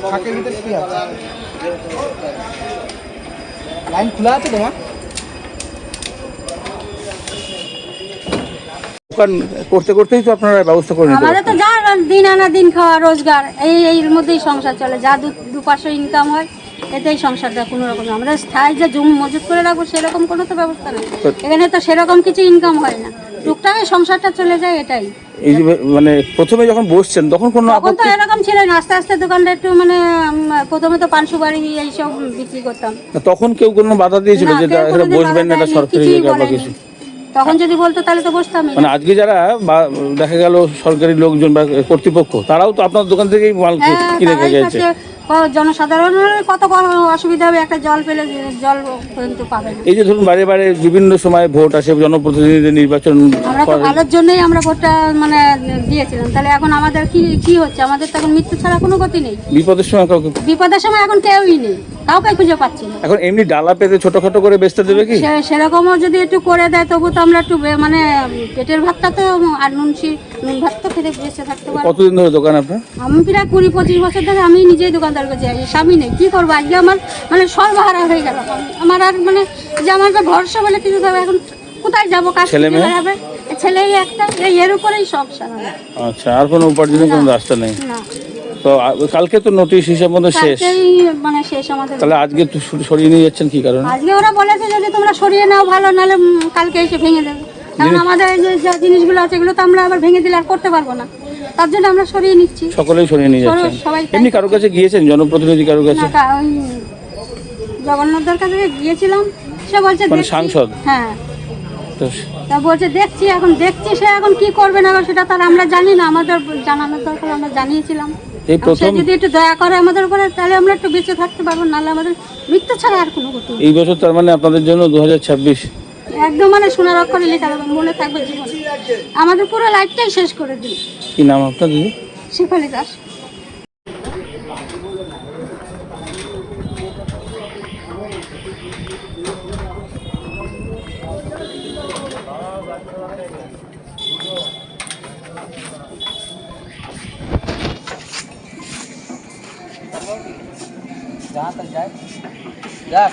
ফাঁকের ভিতরে কি আছে? লাইন খোলা আছে তোমার? দোকান করতে করতেই তো আপনারা ব্যবস্থা করে নিতে আমাদের তো যা দিন আনা দিন খাওয়া রোজগার এর মধ্যেই সংসার চলে, যা দু পাঁচশো ইনকাম হয় এতেই সংসারটা কোনো রকম। আমরা স্থায়ী যে জমি মজুত করে রাখবো সেরকম কোনো তো ব্যবস্থা নেই এখানে, তো সেরকম কিছু ইনকাম হয় না, টুকটাকে সংসারটা চলে যায় এটাই। এই যে মানে প্রথমে যখন বসছেন তখন কোনো তখন তো এরকম ছিল না, আস্তে আস্তে দোকানটা একটু মানে প্রথমে তো পান সুপারি এইসব বিক্রি করতাম। তখন কেউ কোনো বাধা দিয়েছিল যে এখানে বসবেন না, এটা সরকারি জায়গা বা কিছু? তখন যদি বলতো তাহলে তো বসতাম। মানে আজকে যারা দেখা গেল সরকারি লোকজন বা কর্তৃপক্ষ, তারাও তো আপনার দোকান থেকেই মাল কিনে খেয়ে গেছে। জনসাধারণের কত অসুবিধা হবে, একটা জল পেলে জল পর্যন্ত পাবে না। এই যে ধরুন বারে বারে বিভিন্ন সময় ভোট আসে, জনপ্রতিনিধি নির্বাচন, আমরা তো ভালোর জন্যই আমরা ভোটটা মানে দিয়েছিলাম, তাহলে এখন আমাদের কি হচ্ছে? আমাদের তো এখন মৃত্যু ছাড়া কোনো গতি নেই। বিপদের সময় বিপদের সময় এখন কেউই নেই, কাউকে খুঁজে পাচ্ছি না। এখন এমনি ডালা পেতে ছোটখাটো করে বেচতে দেবে কি? সেরকমও যদি একটু করে দেয় তবু তো আমরা একটু মানে পেটের ভাতটা তো আর নুন ভাত তো খেতে বেঁচে থাকতে পারি। কতদিন ধরে দোকান আপনার? আমি প্রায় 20-25 বছর ধরে আমি নিজেই দোকানদার করছি, স্বামী নেই, কি করবো? আজকে আমার মানে সর্বহারা হয়ে গেল। আমার আর মানে যে আমার ভরসা বলে কিছু দেবে, এখন কোথায় যাবো? কাজ হবে, ছেলেই একটা, এর উপরেই সংসার। আচ্ছা, আর কোনো উপার্জনের কোনো রাস্তা নেই? না। তো কালকে তো নোটিশ হিসাব মতো শেষ, মানে শেষ আমাদের। তাহলে আজকে সরিয়ে নিয়ে যাচ্ছেন কি কারণে? আজকে ওরা বলেছে যদি তোমরা সরিয়ে নাও ভালো, নাহলে কালকে এসে ভেঙে দেবে। কারণ আমাদের যে জিনিসগুলো আছে এগুলো তো আমরা আবার ভেঙে দিলে আর করতে পারবো না, তার জন্য আমরা সরিয়ে নিচ্ছি। সকলেই সরিয়ে নিয়ে যাচ্ছেন? সবাই। এমনি কারোর কাছে গিয়েছেন, জনপ্রতিনিধি কারোর কাছে? ওই জগন্নাথের কাছে গিয়েছিলাম, সে বলছে সাংসদ। হ্যাঁ, তা বলছে দেখছি, এখন দেখছি সে এখন কি করবে না সেটা তার আমরা জানি না, আমাদের জানানোর দরকার, আমরা জানিয়েছিলাম। সে যদি একটু দয়া করে আমাদের উপরে তাহলে আমরা একটু বেঁচে থাকতে পারবো, নাহলে আমাদের মৃত্যু ছাড়া আর কোনো গতি। এই বছর তার মানে আপনাদের জন্য 2026 একদম মানে সোনার অক্ষরে লেখা দেবেন, মনে থাকবে জীবন, আমাদের পুরো লাইফটাই শেষ করে দিল। কি নাম আপনার দিদি? শেফালি দাস। जहाँ तक जाए जा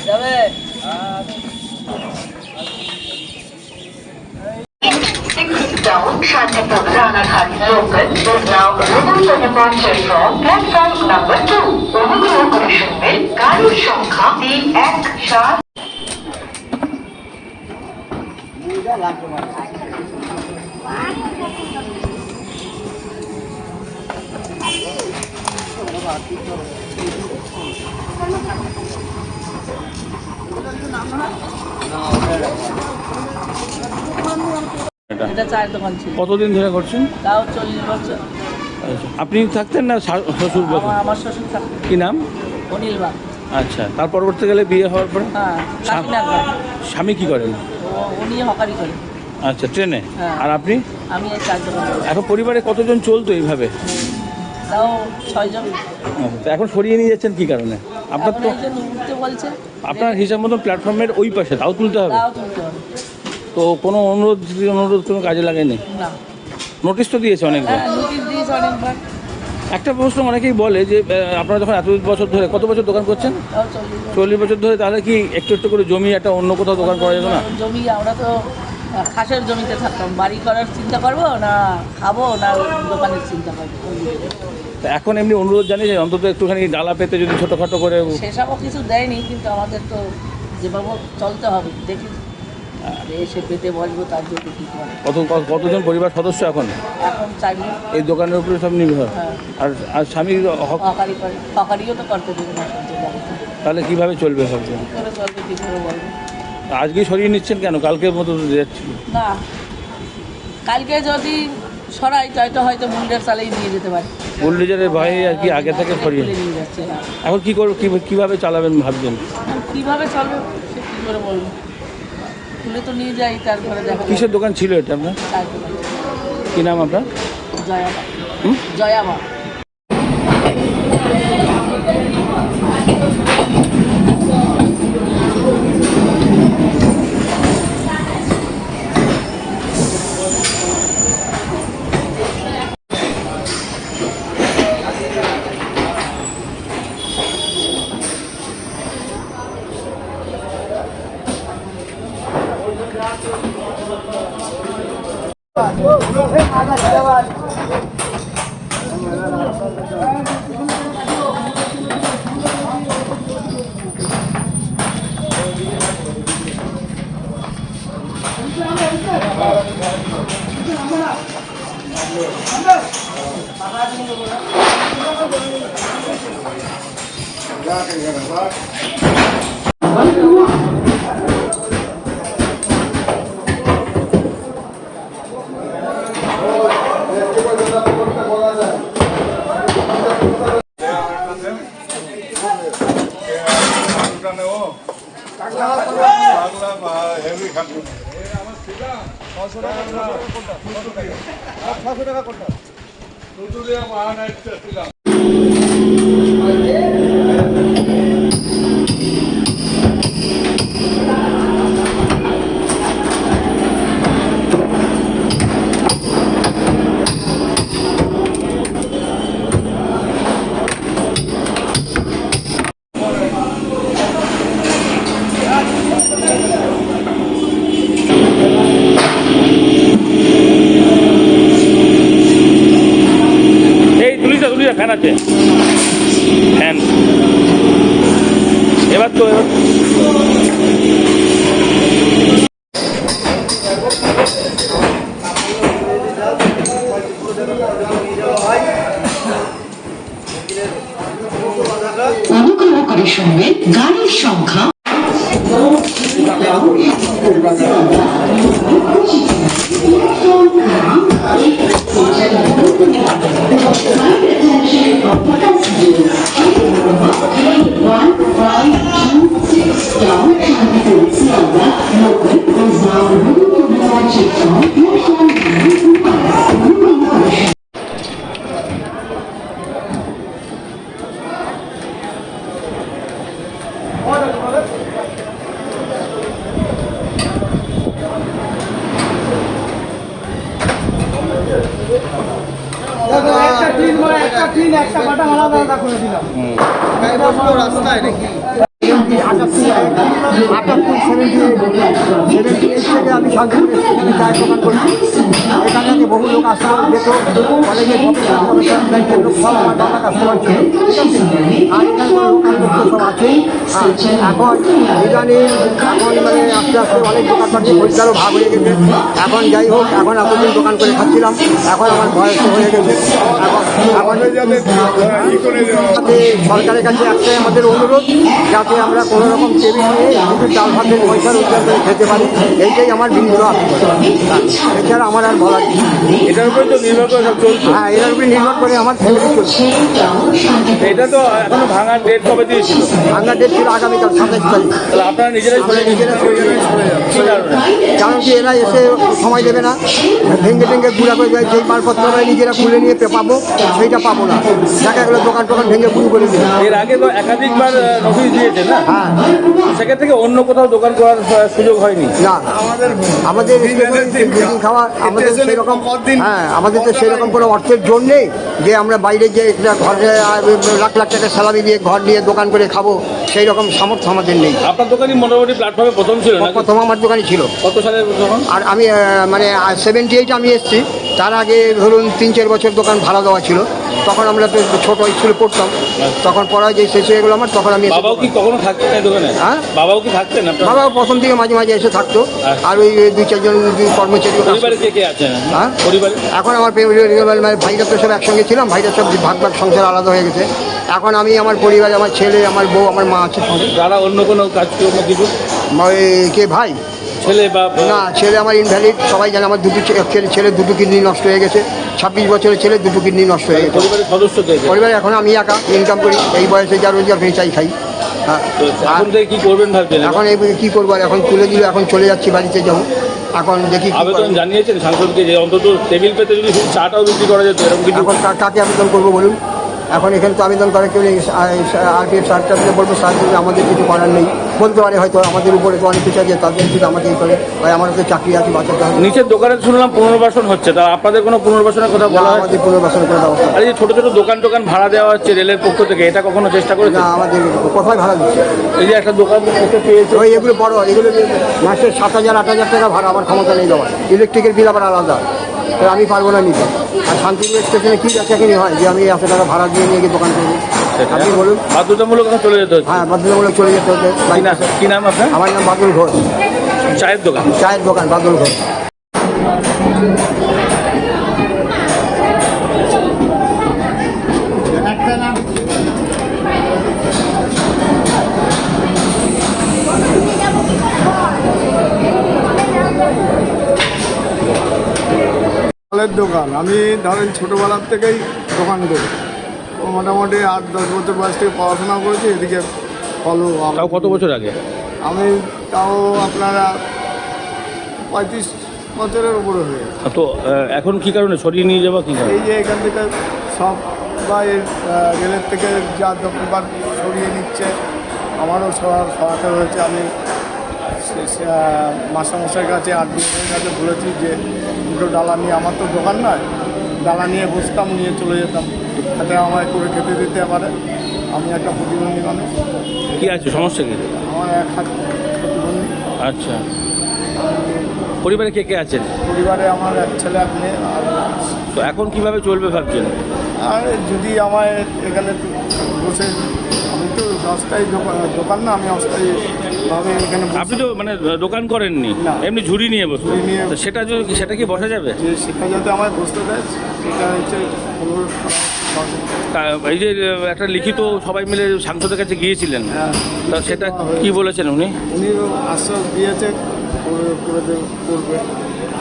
যাবে। Down Shantipur Ranaghat local is now ready for departure from platform number 2. অনুগ্রহ করে শুনবেন গাড়ির সংখ্যা 317। এটা চায়ের দোকান ছিল। কতদিন ধরে করছেন? তাও 40 বছর। আপনি থাকতেন না শ্বশুর? আমার শ্বশুর থাকতেন। কি নাম? অনিল বাগ। আচ্ছা, তার পরবর্তীকালে বিয়ে হওয়ার পরে হ্যাঁ, স্বামী কি করেন? উনি হকারি করেন। আচ্ছা, ট্রেনে। হ্যাঁ। আর আপনি? আমি এই চার দোকান। এখন পরিবারে কতজন চলতো এইভাবে? তাও 6 জন। এখন সরিয়ে নিয়ে যাচ্ছেন কি কারণে? আপনার তো উঠতে বলছে, আপনার হিসাব মতো প্ল্যাটফর্মের ওই পাশে, তাও তুলতে হবে। তো কোনো অনুরোধ কোনো কাজে লাগেনি? না। নোটিশ তো দিয়েছে অনেকবার। নোটিশ দিয়েছে অনেকবার। একটা প্রশ্ন অনেকেই বলে যে আপনারা যখন এত বছর ধরে, কত বছর দোকান করছেন? 40 বছর ধরে, তাহলে কি একটু একটু করে জমি একটা অন্য কোথাও দোকান করা যেত না? জমি আমরা তো খাসের জমিতে থাকতাম, বাড়ি করার চিন্তা করবো না, খাবো না, দোকানের চিন্তা করবো। এখন এমনি অনুরোধ জানি যে অন্তত একটুখানি ডালা পেতে যদি ছোটোখাটো করে। সেসবও কিছু দেয়নি, কিন্তু আমাদের তো যেভাবে চলতে হবে, দেখি এসে পেতে বসবো, তার জন্য কী করে। কতজন পরিবার সদস্য এখন? এখন 4 জন। এই দোকানের উপরে সব নির্ভর। হ্যাঁ। আর স্বামীর হকারি করে, হকারিও তো করতে দেবে না। তাহলে কীভাবে চলবে ভাবছেন? কী করে চলবে, কী করে বলবো? আজকেই সরিয়ে নিচ্ছেন কেন? কালকের মতো যাচ্ছিল না, কালকে যদি সরাই তো হয়তো মুন্ডের চালেই নিয়ে যেতে পারে। বুলডোজারের ভয়ে আর কি আগে থেকে সরিয়ে নিয়ে যাচ্ছে। এখন কী করবো, কীভাবে চালাবেন ভাবছেন? কীভাবে চলবে সে কী করে বলবো, তুলে তো নিয়ে যাই, তারপরে দেখা। কিসের দোকান ছিল এটা আপনার? কী নাম আপনার? জয়াবা। জয়াবা। ফ্যান আছে, ফ্যান এবার তো অনুগ্রহ করে শুনবেন গাড়ির সংখ্যা আমি শান্তিপুর এখানে চায়ের দোকান করছি। এখানে যে বহু লোক আসতো যেত কলেজের লোক সব আমার দাদা কাস্টমার ছিল। আর এখানে লোকাল লোক সব আছে। এখন ইদানিং এখন মানে আস্তে আস্তে অনেক দোকানপাট পরিষ্কারও ভাগ হয়ে গেছে। এখন যাই হোক, এখন এতদিন দোকান করে খাচ্ছিলাম, এখন আমার বয়স হয়ে গেছে। এখন সরকারের কাছে একটাই আমাদের অনুরোধ, যাতে আমরা কোনো রকম টেবিল নিয়ে কিছু চাল ভাতের পয়সা রোজগার করে খেতে পারি, এইটাই আমার বিনীত এছাড়া আমার আর বলার নেই। এটার উপরে তো নির্ভর করে সব চলছে। হ্যাঁ, এটার উপরে নির্ভর করে আমার ফ্যামিলি চলছে। এটা তো এখনো ভাঙার ডেট কবে দিয়েছিল? ভাঙার ডেট ছিল আগামীকাল 27 তারিখ। তাহলে আপনারা নিজেরাই আমরা নিজেরা চলে যাবো। কি কারণে? কারণ কি এরা এসে সময় দেবে না, ভেঙে ভেঙে গুঁড়া করে যায়। যেই মালপত্র আমরা নিজেরা খুলে নিয়ে পাবো সেইটা পাবো না, দেখা গেলো দোকান টোকান ভেঙে গুঁড়ো করে দিবে। এর আগে তো একাধিকবার নোটিশ দিয়েছে না? হ্যাঁ, সেখান থেকে অন্য কোথাও দোকান করার সুযোগ হয়নি। না আমাদের বিল্ডিং খাওয়া আমাদের সেরকম, হ্যাঁ আমাদের তো সেরকম কোনো অর্থের জোর নেই যে আমরা বাইরে যে একটা ঘরে লাখ লাখ টাকা স্যালারি দিয়ে ঘর নিয়ে দোকান করে খাবো, সেই রকম সামর্থ্য আমাদের নেই। আপনার দোকানই মোটামুটি প্ল্যাটফর্মে প্রথম ছিল না? প্রথম আমার দোকানই ছিল। কত সালে তখন? আর আমি মানে 78 আমি এসেছি, তার আগে ধরুন 3-4 বছর দোকান ভাড়া দেওয়া ছিল। তখন আমরা তো ছোটো স্কুলে পড়তাম, তখন পড়া যে শেষ হয়ে গেলো আমার, তখন আমি বাবাও কি কখনো থাকতেন এই দোকানে? হ্যাঁ, বাবাও কি থাকতেন আপনার? বাবা প্রথম দিকে মাঝে মাঝে এসে থাকতো। আর ওই 2-4 জন কর্মচারী পরিবারে কে কে আছেন? হ্যাঁ, পরিবারে এখন আমার মানে ভাইরা তো সব একসঙ্গে ছিলাম, ভাইরা সব ভাগ ভাগ সংসার আলাদা হয়ে গেছে। এখন আমি আমার পরিবারে আমার ছেলে, আমার বউ, আমার মা আছে সঙ্গে। যারা অন্য কোনো কাজ অন্য কিছু কে ভাই? ছেলে বা না, ছেলে আমার ইনভ্যালিড। সবাই জানে আমার ছেলে দুটো কিডনি নষ্ট হয়ে গেছে। 26 বছরের ছেলে দুটো কিডনি নষ্ট হয়ে গেছে। পরিবারের সদস্য কে কে? পরিবারে এখন আমি একা ইনকাম করি, এই বয়সে যা রোজগার করে চাই খাই। হ্যাঁ, তো এখন থেকে কি করবেন ভাবছেন? এখন এই কী করবো, আর এখন তুলে দিল, এখন চলে যাচ্ছি বাড়িতে যাবো। এখন দেখি কি আবেদন করা। জানিয়েছেন সাংসদকে যে অন্তত টেবিল পেতে যদি চাটাও বিক্রি করা যেত এরকম কিছু? এখন কাকে আবেদন করবো বলুন? এখন এখানে তো আবেদন করে কেউ নেই। RPF সরকারকে বলবো, সার্ভিস আমাদের কিছু করার নেই। বলতে পারে হয়তো আমাদের উপরে তো অনেক কিছু আছে, তাদের কিছু আমাকেই করে, ভাই আমার তো চাকরি আছে, বাঁচাতে হবে। নিচের দোকানে শুনলাম পুনর্বাসন হচ্ছে, তা আপনাদের কোনো পুনর্বাসনের কথা বলা হয়? আমাদের পুনর্বাসন করে দেওয়া। আর এই যে ছোটো ছোটো দোকান ভাড়া দেওয়া হচ্ছে রেলের পক্ষ থেকে, এটা কখনো চেষ্টা করেছে? না, আমাদের কোথায় ভাড়া দিচ্ছে? এই যে একটা দোকান পেয়েছে, ওই এগুলো বড়, এগুলো মাসে 7,000-8,000 টাকা ভাড়া, আমার ক্ষমতা নেই দেওয়ার। ইলেকট্রিকের বিল আবার আলাদা। তো আমি পারবো না নিতে। আর শান্তিপুর স্টেশনে কী বেচাকেনি হয় যে আমি 100 টাকা ভাড়া দিয়ে নিয়ে গিয়ে দোকান করবো? আপনি বলুন। বাধ্যতামূলক এখন চলে যেতে হচ্ছে। হ্যাঁ, বাধ্যতামূলক চলে যেতে হচ্ছে। কি নাম আপনার? আমার নাম বাদল ঘোষ। চায়ের দোকান? চায়ের দোকান, বাদল ঘোষ। ফলের দোকান আমি ধরেন ছোটোবেলার থেকেই দোকান করি। তো মোটামুটি 8-10 বছর বয়স থেকে পড়াশোনা করেছি, এদিকে ফলও তাও কত বছর আগে? আমি তাও আপনারা 35 বছরের উপরে হয়ে গেছে। তো এখন কি কারণে সরিয়ে নিয়ে যাওয়া, কি কারণে? এই যে এখান থেকে সব বা রেলের থেকে যা দোকানপাট সরিয়ে নিচ্ছে, আমারও সহায়তা হয়েছে। আমি মাস্টারমশাইয়ের কাছে আরডিওর কাছে বলেছি যে দুটো ডালা নিয়ে, আমার তো দোকান নয়, ডালা নিয়ে বসতাম, নিয়ে চলে যেতাম, যাতে আমায় করে খেতে দিতে পারে। আমি একটা প্রতিবন্ধী মানুষ। কি আছে সমস্যা কি? আমার এক হাত প্রতিবন্ধী। আচ্ছা, পরিবারে কে কে আছেন? পরিবারে আমার এক ছেলে এক মেয়ে। তো এখন কিভাবে চলবে ভাবছেন? আর যদি আমায় এখানে বসে, আমি তো অস্থায়ী দোকান না, আমি অস্থায়ীভাবে এখানে আপনি তো মানে দোকান করেননি, না। এমনি ঝুড়ি নিয়ে বসে। ঝুড়ি নিয়ে- তো সেটা কি বসা যাবে? যে সেটা যাতে আমায় বসতে দেয়, সেটা হচ্ছে অনুরোধ করা। এই যে একটা লিখিত সবাই মিলে সাংসদের কাছে গিয়েছিলেন, হ্যাঁ, তা সেটা কি বলেছেন উনি? উনি আশ্বাস দিয়েছে করবে।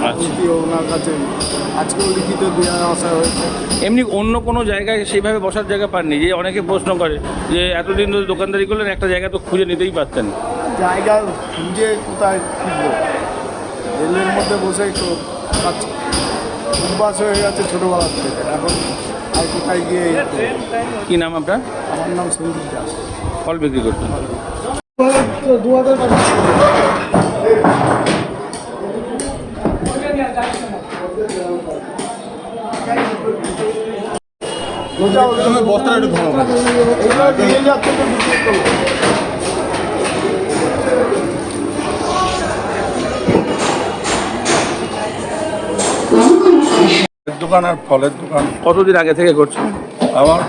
আচ্ছা। কি ওনার কাছে আজকেও লিখিত দেওয়া আসা হয়েছে। এমনি অন্য কোনো জায়গায় সেইভাবে বসার জায়গা পাননি? যে অনেকে প্রশ্ন করে যে এতদিন ধরে দোকানদারি করলেন, একটা জায়গা তো খুঁজে নিতেই পারতেন। জায়গা খুঁজে কোথায় খুঁজবো? রেলের মধ্যে বসেই তো কাজ অভ্যাস হয়ে গেছে ছোটোবেলার থেকে। এখন আর কোথায় গিয়ে কি নাম আপনার? আমার নাম সঞ্জিত দাস। ফল বিক্রি করতেন? বস্তা একটু দিয়ে যাচ্ছে তো বিক্রি করবো। দোকান আর ফলের দোকান। কতদিন আগে থেকে করছেন? আমার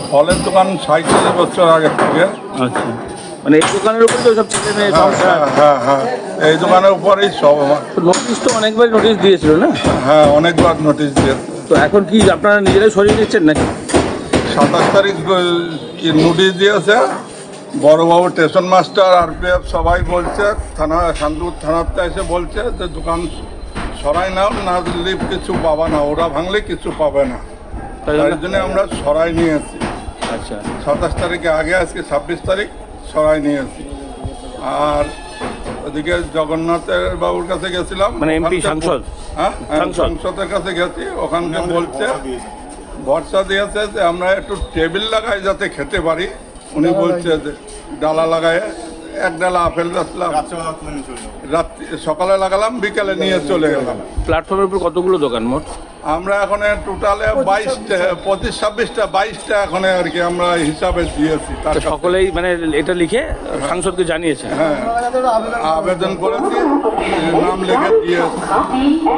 ফলের দোকান 47 বছর আগে থেকে। আচ্ছা, মানে এই দোকানের উপরে তো সব ছেলে মেয়ে হ্যাঁ হ্যাঁ হ্যাঁ হ্যাঁ, এই দোকানের উপরেই সব আমার। নোটিশ তো অনেকবারই নোটিশ দিয়েছিল না? হ্যাঁ, অনেকবার নোটিশ দিয়েছে। তো এখন কি আপনারা নিজেরাই সরিয়ে নিচ্ছেন নাকি? 27 তারিখ নোটিশ দিয়েছে বড়বাবু, স্টেশন মাস্টার, আরপিএফ সবাই বলছে, থানা শান্তিপুর থানাতে এসে বলছে যে দোকান সরাই নাও, না লিভ কিছু পাবা না, ওরা ভাঙলে কিছু পাবে না। তাই জন্য আমরা সরাই নিয়েছি। আচ্ছা, 27 তারিখে আগে, আজকে 26 তারিখ সরাই নিয়েছি। আর ওদিকে জগন্নাথের বাবুর কাছে গেছিলাম, মানে এমপি সাংসদ? হ্যাঁ, সাংসদ। সাংসদের কাছে গেছি, ওখানকে বলছে ভরসা দিয়েছে যে আমরা একটু টেবিল লাগাই যাতে খেতে পারি। উনি বলছে যে ডালা লাগায়, এক ডালা আপেল বেচলাম, রাত্রি সকালে লাগালাম, বিকালে নিয়ে চলে গেলাম। প্ল্যাটফর্মের উপর কতগুলো দোকান মোট? আমরা এখন টোটালে 22টা এখন আর কি আমরা হিসাবে দিয়েছি। তার কাছে সকলেই মানে এটা লিখে সাংসদকে জানিয়েছে? হ্যাঁ, আবেদন করেছি, নাম লিখে দিয়েছি।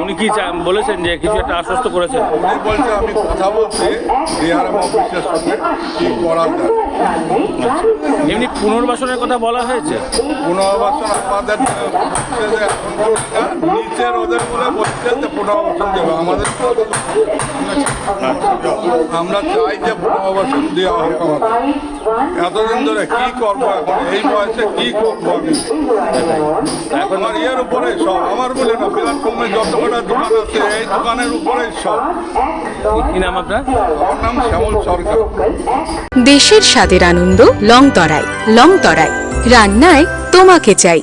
উনি কি বলেছেন যে কিছু একটা আশ্বস্ত করেছেন? উনি বলছে আমি কথা বলছি ডিআরএম অফিসের সঙ্গে, কি করা যায়। এমনি পুনর্বাসনের কথা বলা হয়েছে? পুনর্বাসন আমাদের নিচের ওদের বলে বলছে যে পুনর্বাসন দেবে আমাদের। আমরা চাই যে পুনর্বাসন দেওয়া হোক আমাদের। এতদিন ধরে কি করবো এখন, এই বয়সে কি করবো আমি? এখন আমার ইয়ের উপরে সব, আমার বলে না, প্ল্যাটফর্মে যত কটা দোকান আছে এই দোকানের উপরে সব। কি নাম আপনার? আমার নাম শ্যামল সরকার। দেশের স্বাদের আনন্দ লংতরাই। লংতরাই রান্নায় তোমাকে চাই।